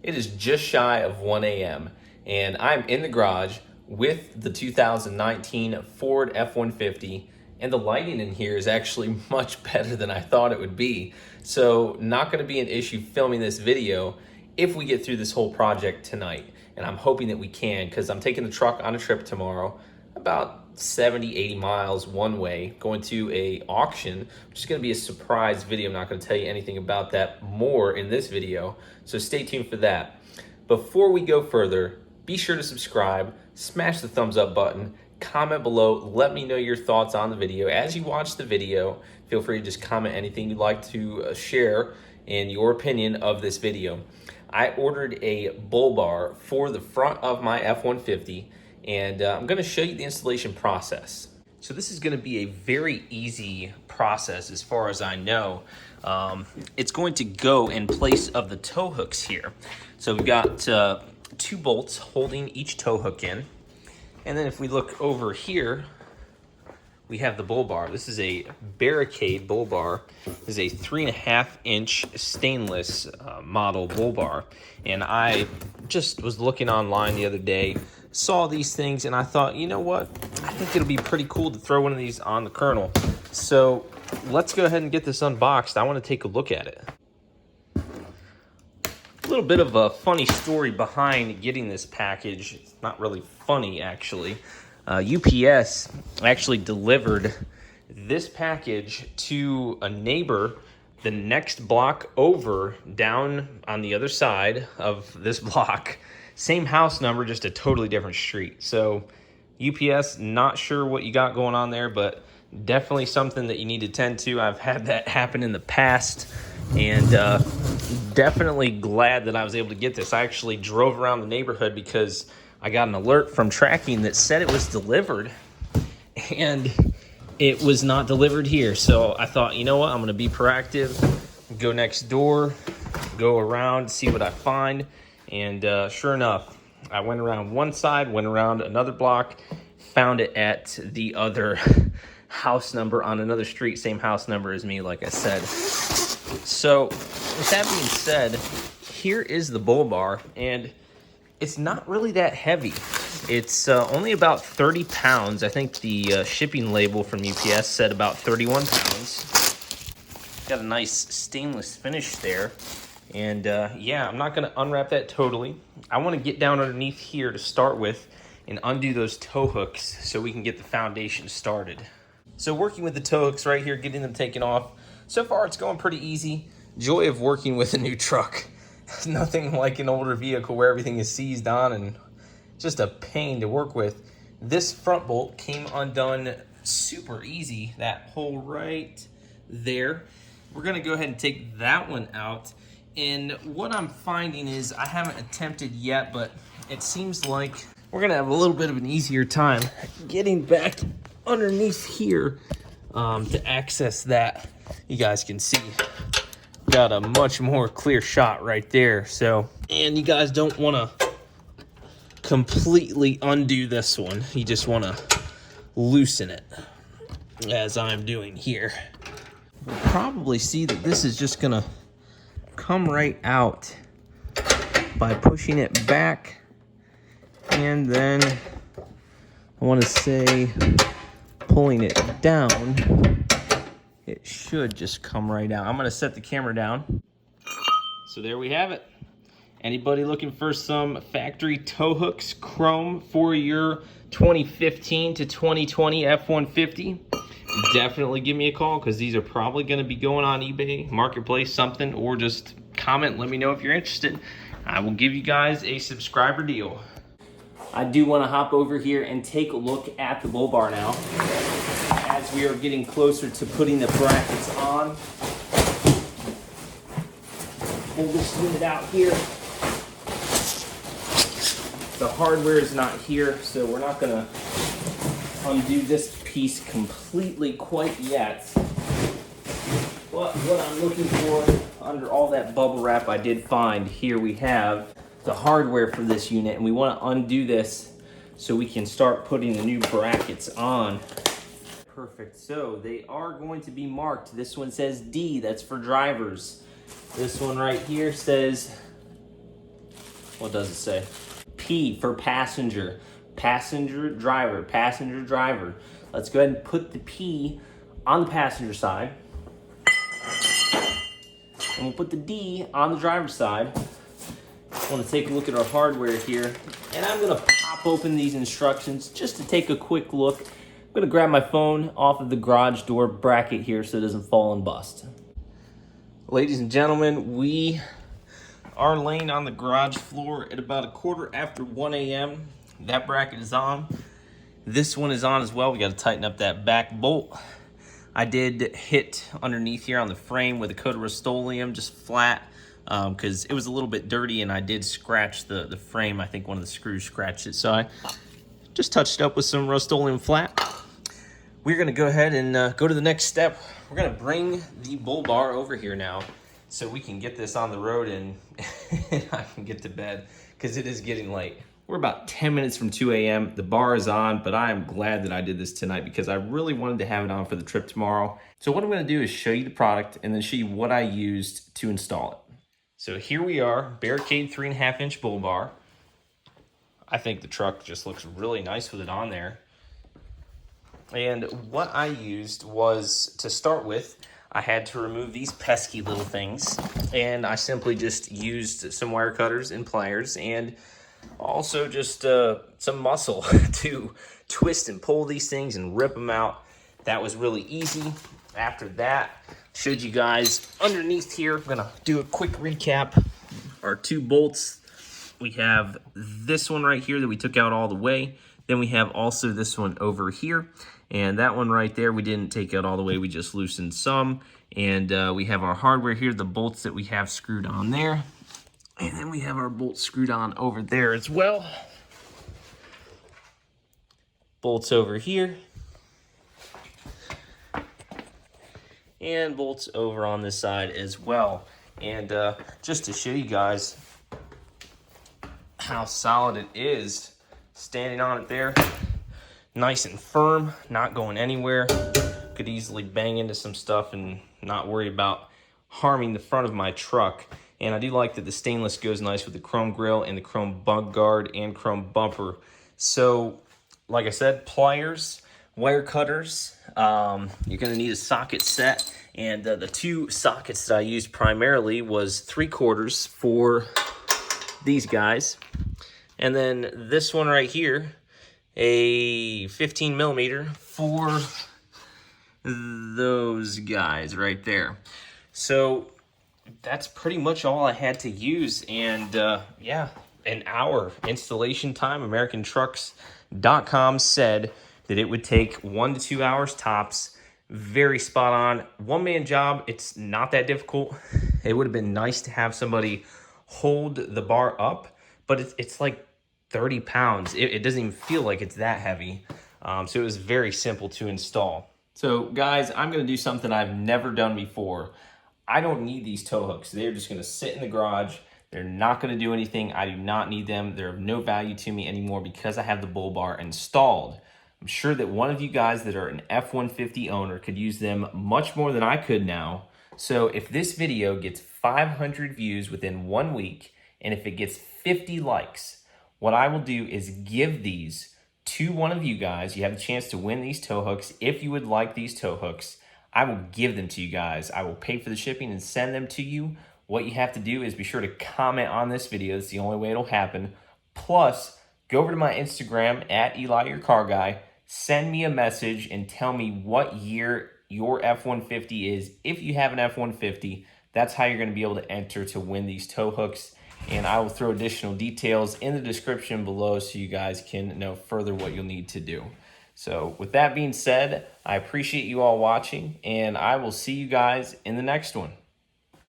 It is just shy of 1 a.m. and I'm in the garage with the 2019 Ford F-150, and the lighting in here is actually much better than I thought it would be. So not gonna be an issue filming this video if we get through this whole project tonight. And I'm hoping that we can, because I'm taking the truck on a trip tomorrow, about 70, 80 miles one way, going to a auction, which is gonna be a surprise video. I'm not gonna tell you anything about that more in this video, so stay tuned for that. Before we go further, be sure to subscribe, smash the thumbs up button, comment below, let me know your thoughts on the video. As you watch the video, feel free to just comment anything you'd like to share in your opinion of this video. I ordered a bull bar for the front of my F-150, and I'm gonna show you the installation process. So this is gonna be a very easy process as far as I know. It's going to go in place of the tow hooks here. So we've got 2 bolts holding each tow hook in. And then if we look over here, we have the bull bar. This is a Barricade bull bar. This is a 3.5-inch stainless model bull bar. And I just was looking online the other day, saw these things, and I thought, you know what? I think it'll be pretty cool to throw one of these on the kernel. So let's go ahead and get this unboxed. I want to take a look at it. A little bit of a funny story behind getting this package. It's not really funny, actually. UPS actually delivered this package to a neighbor the next block over, down on the other side of this block. Same house number, just a totally different street. So UPS, not sure what you got going on there, but definitely something that you need to tend to. I've had that happen in the past, and definitely glad that I was able to get this. I actually drove around the neighborhood because I got an alert from tracking that said it was delivered, and it was not delivered here. So I thought, you know what, I'm gonna be proactive, go next door, go around, see what I find. And sure enough, I went around one side, went around another block, found it at the other house number on another street, same house number as me, like I said. So with that being said, here is the bull bar, and it's not really that heavy. It's only about 30 pounds. I think the shipping label from UPS said about 31 pounds. Got a nice stainless finish there. And yeah, I'm not gonna unwrap that totally. I wanna get down underneath here to start with and undo those tow hooks so we can get the foundation started. So working with the tow hooks right here, getting them taken off. So far it's going pretty easy. Joy of working with a new truck. Nothing like an older vehicle where everything is seized on and just a pain to work with. This front bolt came undone super easy, that hole right there. We're gonna go ahead and take that one out. And what I'm finding is, I haven't attempted yet, but it seems like we're gonna have a little bit of an easier time getting back underneath here to access that. You guys can see, got a much more clear shot right there. So, and you guys don't wanna completely undo this one. You just wanna loosen it, as I'm doing here. You'll probably see that this is just gonna come right out by pushing it back, and then I want to say pulling it down. It should just come right out. I'm going to set the camera down. So there we have it. Anybody looking for some factory tow hooks, chrome, for your 2015 to 2020 F-150? Definitely give me a call, because these are probably going to be going on eBay, Marketplace, something, or just comment, let me know if you're interested. I will give you guys a subscriber deal. I do want to hop over here and take a look at the bull bar now, as we are getting closer to putting the brackets on. Pull this unit out here. The hardware is not here, so we're not going to undo this piece completely quite yet. But what I'm looking for under all that bubble wrap I did find, here we have the hardware for this unit, and we want to undo this so we can start putting the new brackets on. Perfect. So they are going to be marked. This one says D, that's for drivers. This one right here says What does it say? P for passenger. Passenger, driver, passenger, driver. Let's go ahead and put the P on the passenger side. And we'll put the D on the driver's side. I want to take a look at our hardware here. And I'm going to pop open these instructions just to take a quick look. I'm going to grab my phone off of the garage door bracket here so it doesn't fall and bust. Ladies and gentlemen, we are laying on the garage floor at about 1 a.m. That bracket is on. This one is on as well. We got to tighten up that back bolt. I did hit underneath here on the frame with a coat of Rust-Oleum, just flat, because it was a little bit dirty and I did scratch the frame. I think one of the screws scratched it. So I just touched up with some Rust-Oleum flat. We're going to go ahead and go to the next step. We're going to bring the bull bar over here now so we can get this on the road and I can get to bed because it is getting late. We're about 10 minutes from 2 a.m. The bar is on, but I am glad that I did this tonight because I really wanted to have it on for the trip tomorrow. So what I'm going to do is show you the product and then show you what I used to install it. So here we are, Barricade 3.5-inch bull bar. I think the truck just looks really nice with it on there. And what I used was, to start with, I had to remove these pesky little things. And I simply just used some wire cutters and pliers and also just some muscle to twist and pull these things and rip them out. That was really easy. After that, showed you guys underneath here. I'm gonna do a quick recap. Our 2 bolts. We have this one right here that we took out all the way. Then we have also this one over here. And that one right there, we didn't take out all the way. We just loosened some. And we have our hardware here, the bolts that we have screwed on there. And then we have our bolts screwed on over there as well. Bolts over here. And bolts over on this side as well. And just to show you guys how solid it is, standing on it there, nice and firm, not going anywhere. Could easily bang into some stuff and not worry about harming the front of my truck. And I do like that the stainless goes nice with the chrome grille and the chrome bug guard and chrome bumper. So, like I said, pliers, wire cutters, you're gonna need a socket set. And the 2 sockets that I used primarily was 3/4 for these guys. And then this one right here, a 15 millimeter for those guys right there. So that's pretty much all I had to use. And yeah, an hour installation time. AmericanTrucks.com said that it would take 1 to 2 hours tops. Very spot on. One-man job. It's not that difficult. It would have been nice to have somebody hold the bar up, but it's like 30 pounds. It doesn't even feel like it's that heavy. So it was very simple to install. So guys, I'm gonna do something I've never done before. I don't need these tow hooks. They're just gonna sit in the garage. They're not gonna do anything. I do not need them. They're of no value to me anymore because I have the bull bar installed. I'm sure that one of you guys that are an F150 owner could use them much more than I could now. So if this video gets 500 views within 1 week, and if it gets 50 likes, what I will do is give these to one of you guys. You have the chance to win these tow hooks. If you would like these tow hooks, I will give them to you guys. I will pay for the shipping and send them to you. What you have to do is be sure to comment on this video. That's the only way it'll happen. Plus, go over to my Instagram at Eli Your Car Guy. Send me a message and tell me what year your F-150 is. If you have an F-150, that's how you're going to be able to enter to win these tow hooks. And I will throw additional details in the description below so you guys can know further what you'll need to do. So with that being said, I appreciate you all watching, and I will see you guys in the next one.